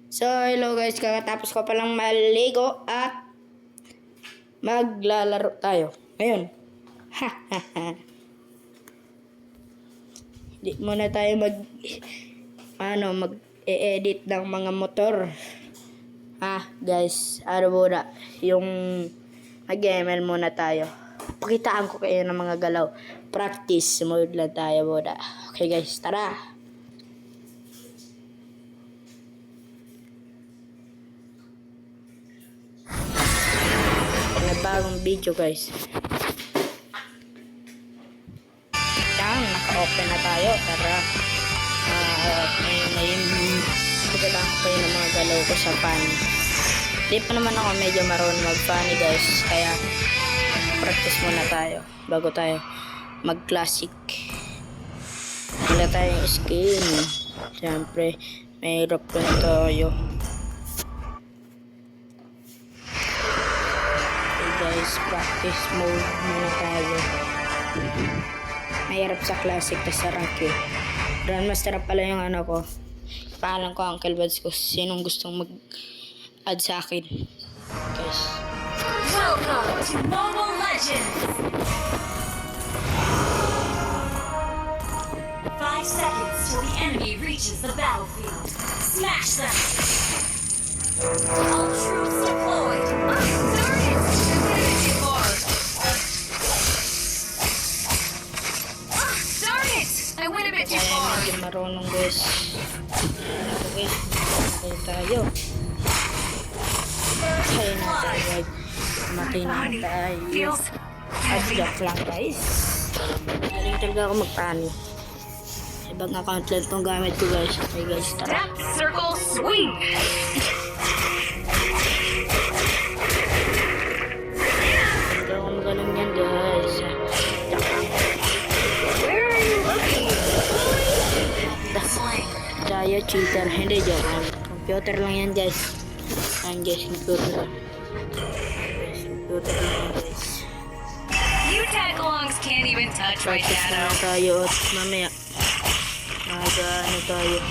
So, hello guys, kakatapos ko palang maligo at maglalaro tayo. Ngayon, hindi muna tayo mag-e-edit ng mga motor. Guys, muna, yung mag-ML muna tayo. Pakitaan ko kayo ng mga galaw. Practice mode lang tayo muna. Okay guys, tara! Bagong video guys. Yan, naka-open na tayo. Tara. Ngayon, pagkailangan ko kayo ng mga galaw ko sa funny. Di pa naman ako medyo marunong mag-funny guys. Kaya, practice muna tayo. Bago tayo mag-classic. Wala tayong skin. Siyempre, may hirap na tayo. Guys, practice mode muna tayo. Mahirap sa classic na sa rank eh. Grandmaster pala yung ano ko. Paalam ko Uncle Buds ko. Sinong gustong mag-add sa akin. Guys. Welcome to Mobile Legends! 5 seconds till the enemy reaches the battlefield. Smash them! All troops deployed! Darn it! I went a bit too far! Medyo marunong guys. Okay, tayo. Matay na tayo. Matay na tayo. Joke lang guys. Galing talaga ako magpani. Ibang account lang itong gamit ko guys. Okay guys, tara. Step, circle, swing! Hindi ako magaling yan guys. Tayo cheater. Hindi joke lang. Computer lang yan guys. Yan guys, computer lang. Computer lang yan guys. You tag-alongs can't even touch my Practice shadow. na tayo at mamaya ano tayo.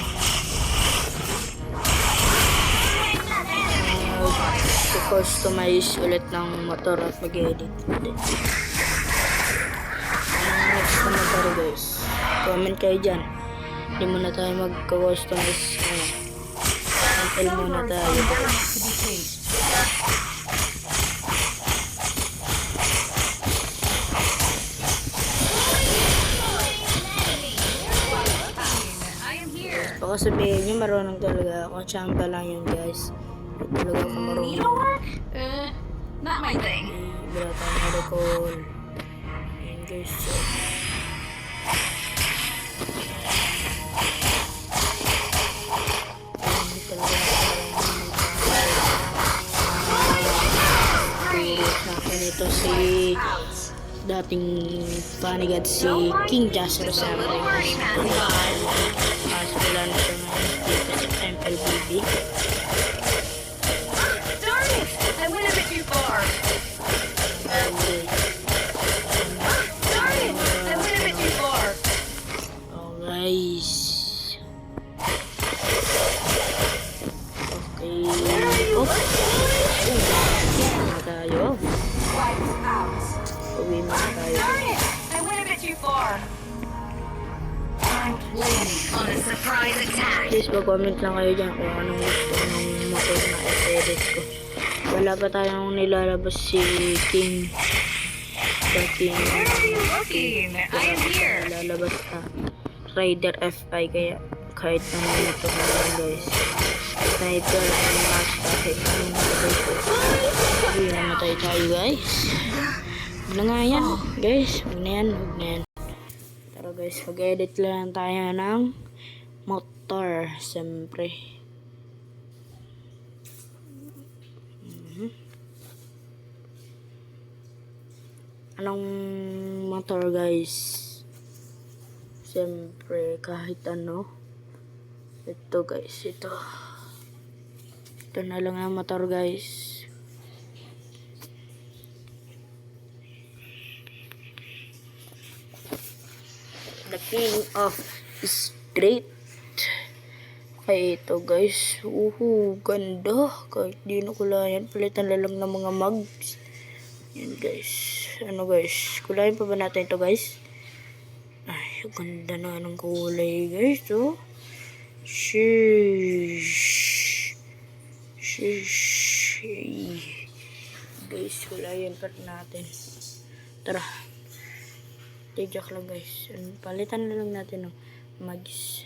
Customize ulit ng motor at mag-edit. Next na motor guys. Comment kayo dyan. Hindi muna tayo mag-customize. Sample muna tayo guys. Baka sabihin nyo marunong talaga ako. Champa lang yun guys. Hindi talaga ako marunong. Needlework? Not my thing. Wala tayong alcohol. Ayan guys. Ito si dating panigad si King Jasper sa amin. Wala na siya ng MLBB. Darn it! I went a bit too far. Darn it! I went a bit too far. Guys. Okay. Tayo. Uwi na tayo. Darn it! I went a bit too far. I'm planning on a surprise attack. Please mag-comment lang kayo dyan kung anong gusto ng motor na i-edit ko. Wala pa tayong nilalabas si King. Where are you looking? I am here. Lalabas na Raider FI kaya kahit anong motor na yan guys. Sniper and match kahit anong motor ko. Uwi namatay tayo guys. Huwag na nga yan guys. Huwag na yan. Pero guys, mag-edit lang tayo ng motor. Siyempre. Anong motor guys? Siyempre, kahit ano. Ito guys, ito. Ito na lang ang motor guys. The king of straight Ay, ito guys. Ganda. Kahit di na kulayan. Palitan na lang ng mga mugs. Yan guys. Ano guys? Kulayan pa ba natin ito guys? Ay, ganda na ng kulay guys. Oh. Sheesh. Sheesh. Ay. Guys, kulayan pa natin. Tara. Tijak lang guys. Palitan na lang natin ng mugs.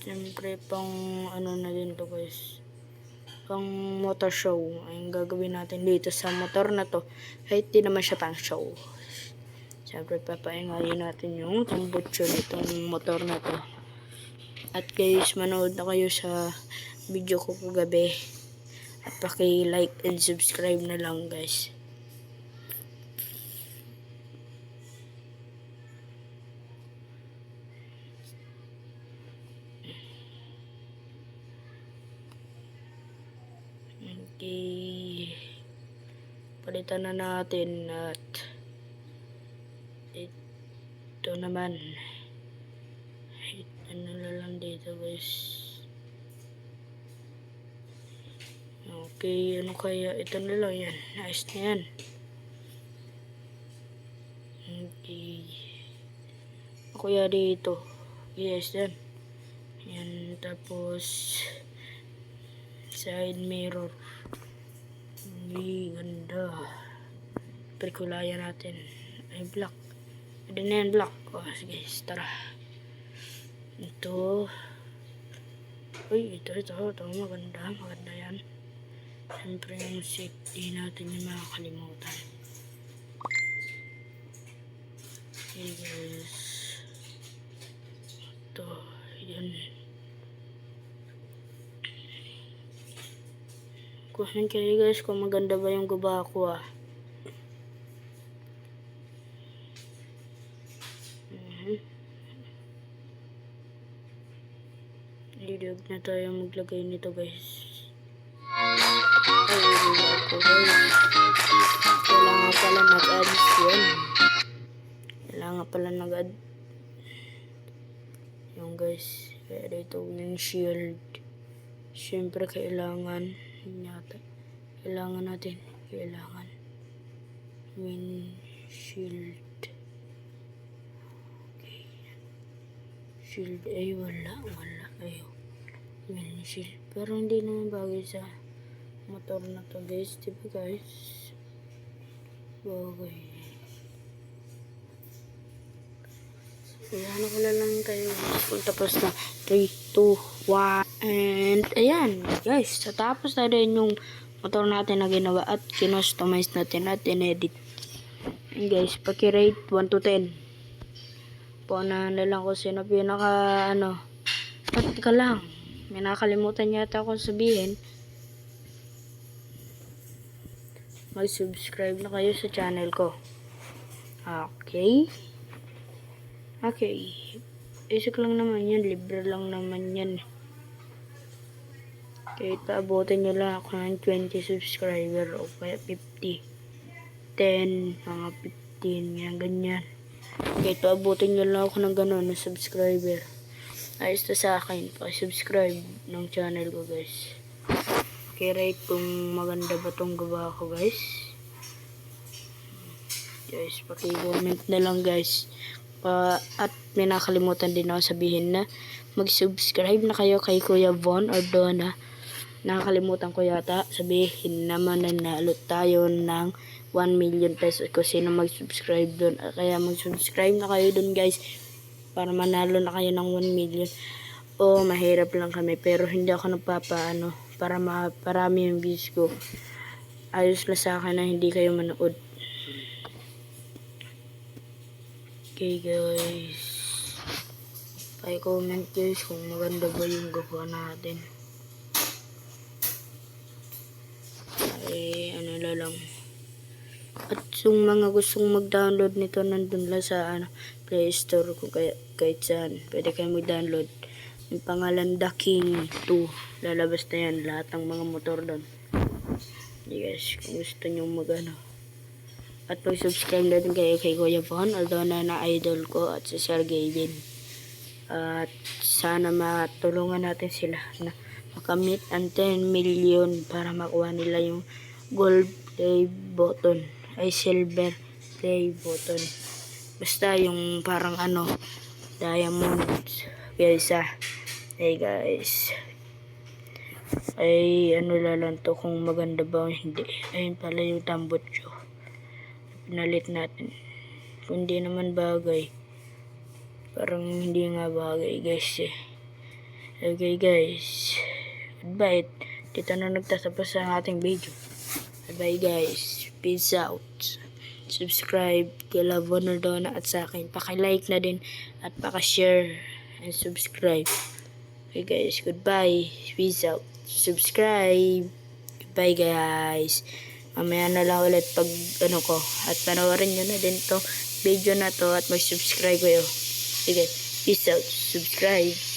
Siyempre, pang ano na din to guys. Pang motor show. Ang gagawin natin dito sa motor na to. Kahit di naman siya pang show. Siyempre, papaingayin natin yung tambutso nitong motor na to. At guys, manood na kayo sa video ko kagabi. At paki-like and subscribe na lang guys. Okay. Palitan na natin at ito naman. Ano na lang dito guys. Okay, ano kaya? Ito na lang yan. Nice na yan. Okay. Ano kaya dito? Yes, yan. Yan, tapos side mirror. Ay, ganda. Perkulayan natin. Ay, black. Pwede na yan, black. O, sige, tara. Ito. Uy, ito. Maganda. Maganda yan. Siyempre yung safety natin yung makakalimutan. Okay, guys. Ito. Yan. Kuhan kayo guys kung maganda ba yung guba ko ah. Lidag na tayo maglagay nito guys. Ay, lidag ko guys. Kailangan pala nag-add yan. Kailangan pala nag-add. Yung guys. Kaya dito windshield. Siyempre kailangan yata. Kailangan natin. Kailangan. Windshield. Okay. Shield. Ay, wala. Ay, windshield. Pero hindi naman bagay sa motor na to guys. Diba guys? Bagay. Ayan ko na lang tayo guys. Kung tapos na. 3, 2, 1. And ayan guys, tatapos na rin yung motor natin na ginawa at kinustomize natin at inedit. And guys, paki-rate 1 to 10. Paunahan na lang ko sino pinaka at ka lang, may nakalimutan yata akong sabihin. Mag-subscribe na kayo sa channel ko. Okay, basic lang naman yan, libre lang naman yan. Kahit paabutin nyo lang ako ng 20 subscriber o kaya 50, 10, mga 15, yan, ganyan. Kahit paabutin nyo lang ako ng gano'n na subscriber. Ayos na sa akin, pakisubscribe ng channel ko guys. Rate kung maganda ba tong gawa ko guys. Guys, paki-comment na lang guys. At may nakalimutan din ako sabihin na mag-subscribe na kayo kay Kuya Von or Donna. Nakakalimutan ko yata sabihin naman na nalot tayo ng 1 million pesos kung sino mag-subscribe doon. Kaya mag-subscribe na kayo doon guys para manalo na kayo ng 1 million. O mahirap lang kami pero hindi ako nagpapaano para maparami yung views ko. Ayos na sa akin na hindi kayo manood. Okay guys, pa-comment guys kung maganda ba yung gawa natin. Ay, lang. At yung mga gustong mag-download nito nandun lang sa Play Store kung kahit saan. Pwede kayo mag-download. Yung pangalan The King 2. Lalabas na yan lahat ng mga motor doon. Guys, kung gusto nyo mag-ano. At mag-subscribe na din kayo kay Kuya Von, although na idol ko, at si Sir Gavin. At sana matulungan natin sila na makamit ang 10 million para makuha nila yung gold play button ay silver play button. Basta yung parang ano, diamonds. Guys, hey guys. Ay ano lang to kung maganda ba o hindi. Ayun pala yung tambutso. Pinalit natin. Kung hindi naman bagay. Parang hindi nga bagay guys eh. Okay guys. Goodbye. Dito na nagtatapos ang ating video. Bye guys. Peace out. Subscribe kila Bonordona at sa akin. Paki-like na din at paki-share and subscribe. Okay guys. Goodbye. Peace out. Subscribe. Goodbye guys. Mamaya na lang ulit pag ano ko. At panoorin nyo na din to video na to at mag-subscribe kayo. Okay, peace out. Subscribe.